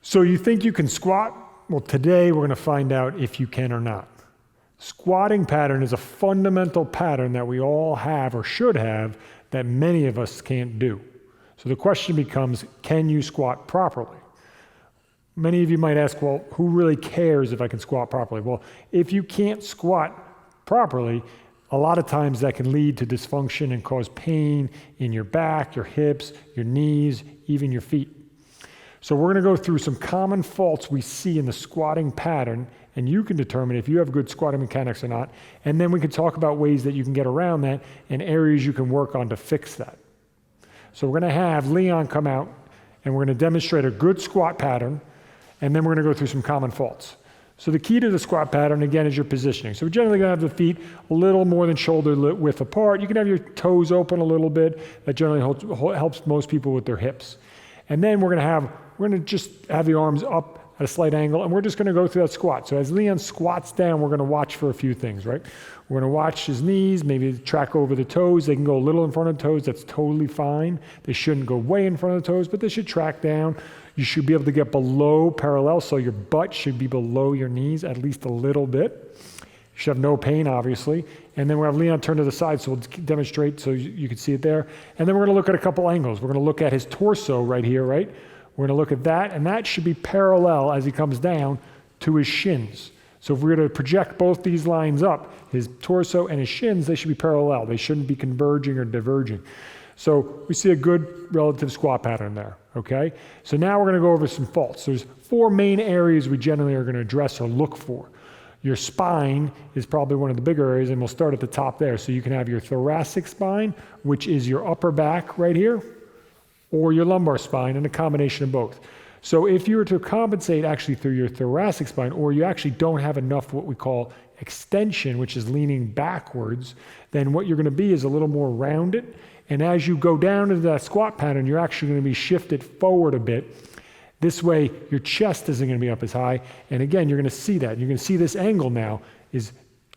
So you think you can squat? Well, today we're going to find out if you can or not. Squatting pattern is a fundamental pattern that we all have or should have that many of us can't do. So the question becomes, can you squat properly? Many of you might ask, well, who really cares if I can squat properly? Well, if you can't squat properly, a lot of times that can lead to dysfunction and cause pain in your back, your hips, your knees, even your feet. So we're going to go through some common faults we see in the squatting pattern, and you can determine if you have good squatting mechanics or not. And then we can talk about ways that you can get around that and areas you can work on to fix that. So we're going to have Leon come out, and we're going to demonstrate a good squat pattern, and then we're going to go through some common faults. So the key to the squat pattern, again, is your positioning. So we're generally going to have the feet a little more than shoulder width apart. You can have your toes open a little bit. That generally helps most people with their hips. And then we're going to just have the arms up at a slight angle, and we're just going to go through that squat. So as Leon squats down, we're going to watch for a few things, right? We're going to watch his knees, maybe track over the toes. They can go a little in front of the toes. That's totally fine. They shouldn't go way in front of the toes, but they should track down. You should be able to get below parallel, so your butt should be below your knees at least a little bit. You should have no pain, obviously. And then we'll have Leon turn to the side, so we'll demonstrate so you can see it there. And then we're going to look at a couple angles. We're going to look at his torso right here, right? We're going to look at that, and that should be parallel as he comes down to his shins. So if we're going to project both these lines up, his torso and his shins, they should be parallel. They shouldn't be converging or diverging. So we see a good relative squat pattern there, okay? So now we're going to go over some faults. There's 4 main areas we generally are going to address or look for. Your spine is probably one of the bigger areas, and we'll start at the top there. So you can have your thoracic spine, which is your upper back right here, or your lumbar spine, and a combination of both. So if you were to compensate actually through your thoracic spine, or you actually don't have enough what we call extension, which is leaning backwards, then what you're going to be is a little more rounded. And as you go down into that squat pattern, you're actually going to be shifted forward a bit. This way, your chest isn't going to be up as high. And again, you're going to see that. You're going to see this angle now is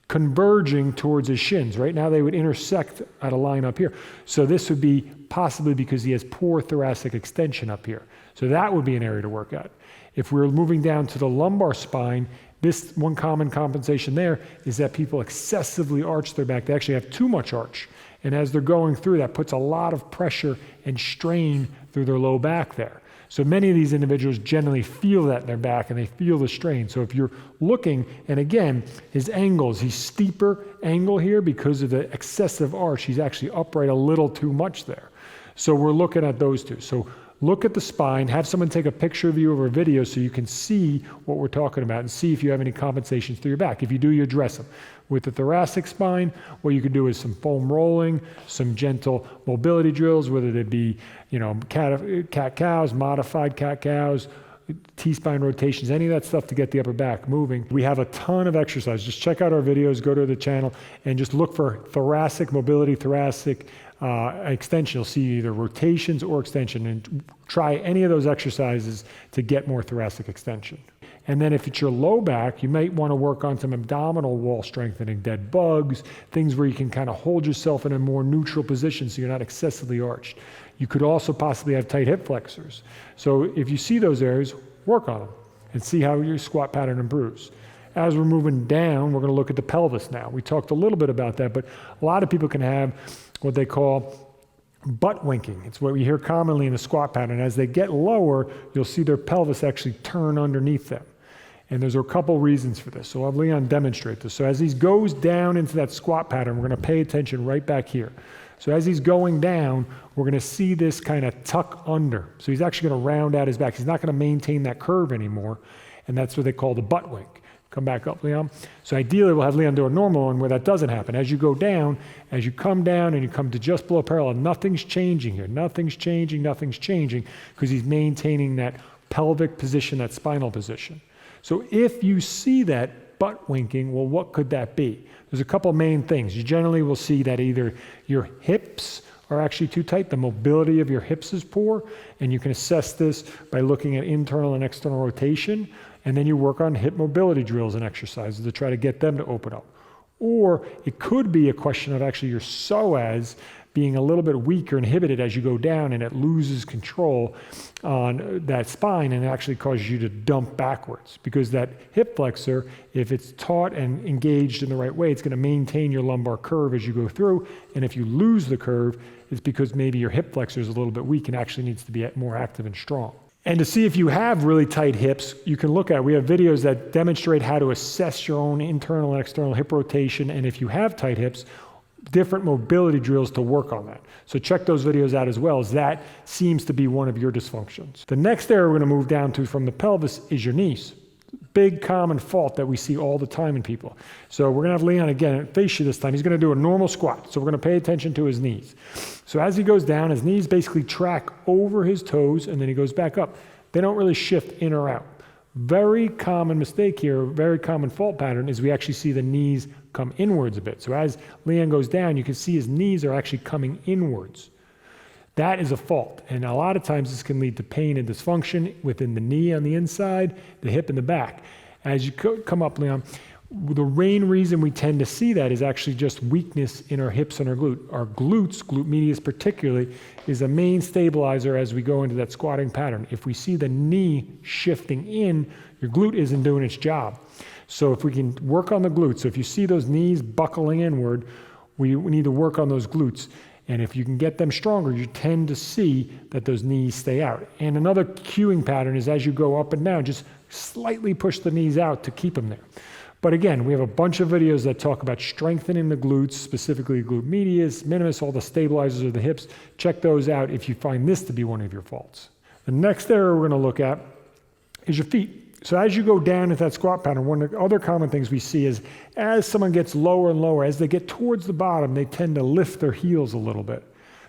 converging towards his shins. Right now, they would intersect at a line up here. So this would be possibly because he has poor thoracic extension up here. So that would be an area to work at. If we're moving down to the lumbar spine, this one common compensation there is that people excessively arch their back. They actually have too much arch. And as they're going through, that puts a lot of pressure and strain through their low back there. So many of these individuals generally feel that in their back, and they feel the strain. So if you're looking, and again, his angles, he's steeper angle here because of the excessive arch. He's actually upright a little too much there. So we're looking at those two. So look at the spine, have someone take a picture of you over a video so you can see what we're talking about and see if you have any compensations through your back. If you do, you address them. With the thoracic spine, what you can do is some foam rolling, some gentle mobility drills, whether they be, cat-cows, modified cat-cows, T-spine rotations, any of that stuff to get the upper back moving. We have a ton of exercise. Just check out our videos, go to the channel, and just look for thoracic mobility, thoracic extension. You'll see either rotations or extension, and try any of those exercises to get more thoracic extension. And then if it's your low back, you might want to work on some abdominal wall strengthening, dead bugs, things where you can kind of hold yourself in a more neutral position so you're not excessively arched. You could also possibly have tight hip flexors. So if you see those areas, work on them and see how your squat pattern improves. As we're moving down, we're going to look at the pelvis now. We talked a little bit about that, but a lot of people can have what they call butt winking. It's what we hear commonly in the squat pattern. As they get lower, you'll see their pelvis actually turn underneath them. And there's a couple reasons for this. So I'll have Leon demonstrate this. So as he goes down into that squat pattern, we're going to pay attention right back here. So as he's going down, we're going to see this kind of tuck under. So he's actually going to round out his back. He's not going to maintain that curve anymore. And that's what they call the butt wink. Come back up, Leon. So ideally, we'll have Leon do a normal one where that doesn't happen. As you go down, as you come down and you come to just below parallel, nothing's changing here. Nothing's changing because he's maintaining that pelvic position, that spinal position. So if you see that butt winking, well, what could that be? There's a couple main things. You generally will see that either your hips are actually too tight, the mobility of your hips is poor, and you can assess this by looking at internal and external rotation, and then you work on hip mobility drills and exercises to try to get them to open up. Or it could be a question of actually your psoas being a little bit weak or inhibited as you go down, and it loses control on that spine and actually causes you to dump backwards, because that hip flexor, if it's taught and engaged in the right way, it's going to maintain your lumbar curve as you go through. And if you lose the curve, it's because maybe your hip flexor is a little bit weak and actually needs to be more active and strong. And to see if you have really tight hips, you can look at, we have videos that demonstrate how to assess your own internal and external hip rotation, and if you have tight hips, different mobility drills to work on that. So check those videos out as well, as that seems to be one of your dysfunctions. The next area we're going to move down to from the pelvis is your knees. Big common fault that we see all the time in people. So we're going to have Leon again face you this time. He's going to do a normal squat. So we're going to pay attention to his knees. So as he goes down, his knees basically track over his toes, and then he goes back up. They don't really shift in or out. Very common mistake here, very common fault pattern, is we actually see the knees come inwards a bit. So as Leon goes down, you can see his knees are actually coming inwards. That is a fault, and a lot of times this can lead to pain and dysfunction within the knee on the inside, the hip in the back. As you come up, Leon, the main reason we tend to see that is actually just weakness in our hips and our glute. Our glutes, glute medius particularly, is a main stabilizer as we go into that squatting pattern. If we see the knee shifting in, your glute isn't doing its job. So if we can work on the glutes, so if you see those knees buckling inward, we need to work on those glutes. And if you can get them stronger, you tend to see that those knees stay out. And another cueing pattern is as you go up and down, just slightly push the knees out to keep them there. But again, we have a bunch of videos that talk about strengthening the glutes, specifically glute medius, minimus, all the stabilizers of the hips. Check those out if you find this to be one of your faults. The next area we're going to look at is your feet. So as you go down into that squat pattern, one of the other common things we see is as someone gets lower and lower, as they get towards the bottom, they tend to lift their heels a little bit.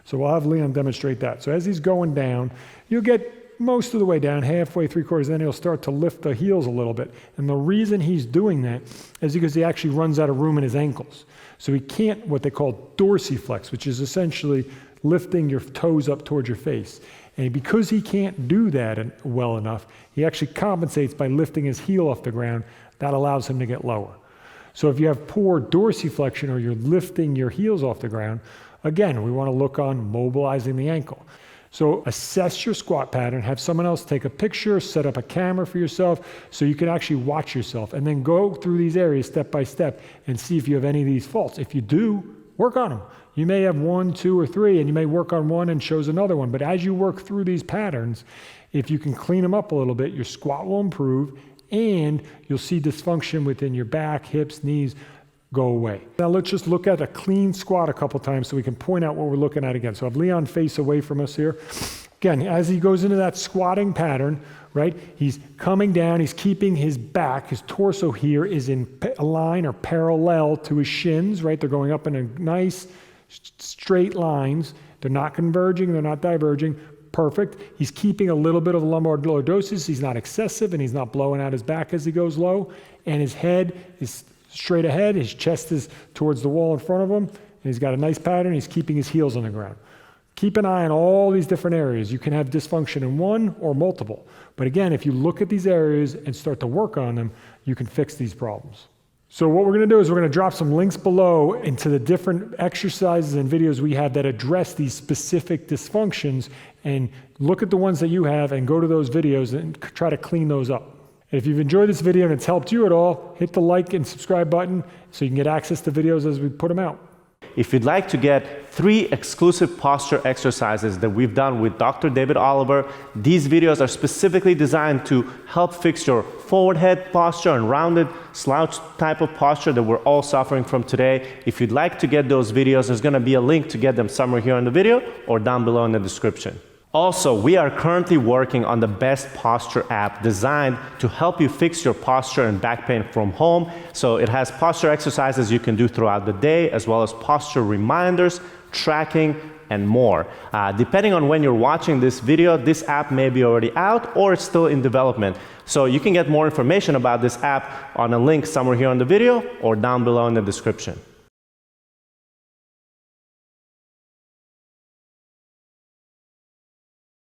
So we'll have Leon demonstrate that. So as he's going down, you'll get most of the way down, halfway, three-quarters, then he'll start to lift the heels a little bit. And the reason he's doing that is because he actually runs out of room in his ankles. So he can't, what they call dorsiflex, which is essentially lifting your toes up towards your face. And because he can't do that well enough, he actually compensates by lifting his heel off the ground. That allows him to get lower. So if you have poor dorsiflexion, or you're lifting your heels off the ground, again, we want to look on mobilizing the ankle. So assess your squat pattern, have someone else take a picture, set up a camera for yourself so you can actually watch yourself, and then go through these areas step by step and see if you have any of these faults. If you do, work on them. You may have 1, 2, or 3, and you may work on one and shows another one. But as you work through these patterns, if you can clean them up a little bit, your squat will improve, and you'll see dysfunction within your back, hips, knees go away. Now let's just look at a clean squat a couple times so we can point out what we're looking at again. So have Leon face away from us here. Again, as he goes into that squatting pattern, right, he's coming down, he's keeping his back, his torso here is in a line or parallel to his shins, right? They're going up in a nice straight lines. They're not converging, they're not diverging. Perfect. He's keeping a little bit of lumbar lordosis. He's not excessive, and he's not blowing out his back as he goes low. And his head is straight ahead. His chest is towards the wall in front of him. And he's got a nice pattern. He's keeping his heels on the ground. Keep an eye on all these different areas. You can have dysfunction in one or multiple. But again, if you look at these areas and start to work on them, you can fix these problems. So what we're going to do is we're going to drop some links below into the different exercises and videos we have that address these specific dysfunctions, and look at the ones that you have and go to those videos and try to clean those up. If you've enjoyed this video and it's helped you at all, hit the like and subscribe button so you can get access to videos as we put them out. If you'd like to get 3 exclusive posture exercises that we've done with Dr. David Oliver, these videos are specifically designed to help fix your forward head posture and rounded slouch type of posture that we're all suffering from today. If you'd like to get those videos, there's going to be a link to get them somewhere here in the video or down below in the description. Also, we are currently working on the best posture app designed to help you fix your posture and back pain from home. So it has posture exercises you can do throughout the day, as well as posture reminders, tracking, and more. Depending on when you're watching this video, this app may be already out or it's still in development. So you can get more information about this app on a link somewhere here on the video or down below in the description.